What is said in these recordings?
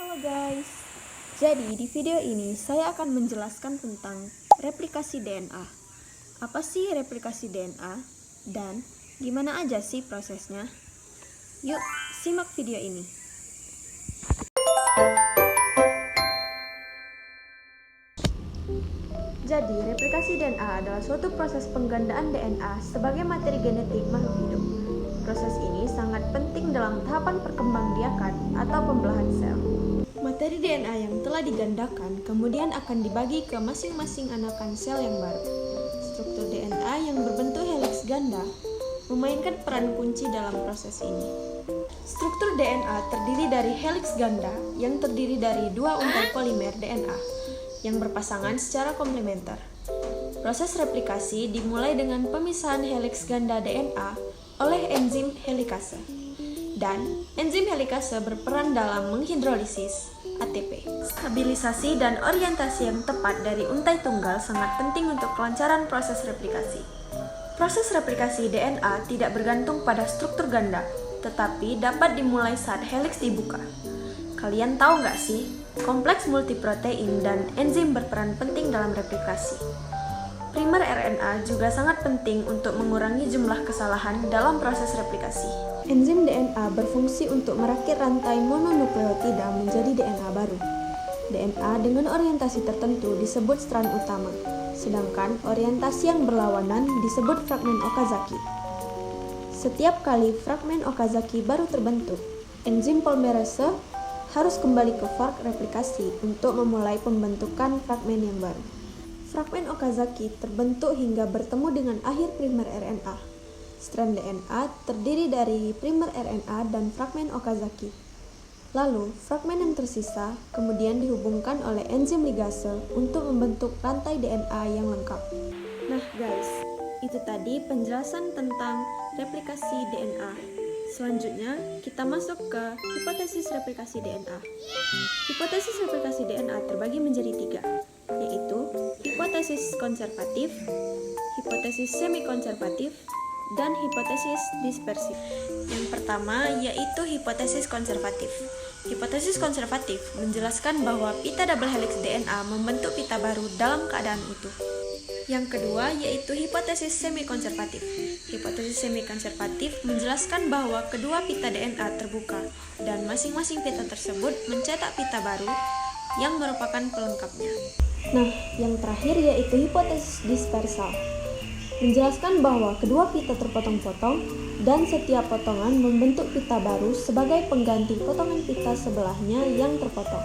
Halo guys, jadi di video ini saya akan menjelaskan tentang replikasi DNA. Apa sih replikasi DNA dan gimana aja sih prosesnya? Yuk, simak video ini. Jadi, replikasi DNA adalah suatu proses penggandaan DNA sebagai materi genetik makhluk hidup. Proses ini sangat penting dalam tahapan perkembangbiakan atau pembelahan sel. Materi DNA yang telah digandakan kemudian akan dibagi ke masing-masing anakan sel yang baru. Struktur DNA yang berbentuk heliks ganda memainkan peran kunci dalam proses ini. Struktur DNA terdiri dari heliks ganda yang terdiri dari dua untai polimer DNA yang berpasangan secara komplementer. Proses replikasi dimulai dengan pemisahan heliks ganda DNA oleh enzim helikase. Dan enzim helikase berperan dalam menghidrolisis ATP. Stabilisasi dan orientasi yang tepat dari untai tunggal sangat penting untuk kelancaran proses replikasi. Proses replikasi DNA tidak bergantung pada struktur ganda, tetapi dapat dimulai saat heliks dibuka. Kalian tahu nggak sih, kompleks multiprotein dan enzim berperan penting dalam replikasi. Primer RNA juga sangat penting untuk mengurangi jumlah kesalahan dalam proses replikasi. Enzim DNA berfungsi untuk merakit rantai mononukleotida menjadi DNA baru. DNA dengan orientasi tertentu disebut strand utama, sedangkan orientasi yang berlawanan disebut fragmen Okazaki. Setiap kali fragmen Okazaki baru terbentuk, enzim polimerase harus kembali ke fork replikasi untuk memulai pembentukan fragmen yang baru. Fragmen Okazaki terbentuk hingga bertemu dengan akhir primer RNA. Strand DNA terdiri dari primer RNA dan fragmen Okazaki. Lalu, fragmen yang tersisa kemudian dihubungkan oleh enzim ligase untuk membentuk rantai DNA yang lengkap. Nah guys, itu tadi penjelasan tentang replikasi DNA. Selanjutnya, kita masuk ke hipotesis replikasi DNA. Hipotesis replikasi DNA terbagi menjadi 3, yaitu hipotesis konservatif, hipotesis semi-konservatif, dan hipotesis dispersif. Yang pertama yaitu hipotesis konservatif. Hipotesis konservatif menjelaskan bahwa pita double helix DNA membentuk pita baru dalam keadaan utuh. Yang kedua yaitu hipotesis semi-konservatif. Hipotesis semi-konservatif menjelaskan bahwa kedua pita DNA terbuka dan masing-masing pita tersebut mencetak pita baru yang merupakan pelengkapnya. Nah, yang terakhir yaitu hipotesis dispersal. Menjelaskan bahwa kedua pita terpotong-potong dan setiap potongan membentuk pita baru sebagai pengganti potongan pita sebelahnya yang terpotong.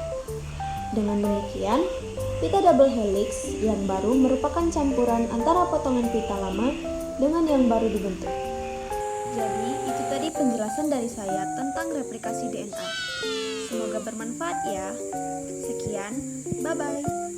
Dengan demikian, pita double helix yang baru merupakan campuran antara potongan pita lama dengan yang baru dibentuk. Jadi, itu tadi penjelasan dari saya tentang replikasi DNA. Semoga bermanfaat ya. Sekian, bye-bye.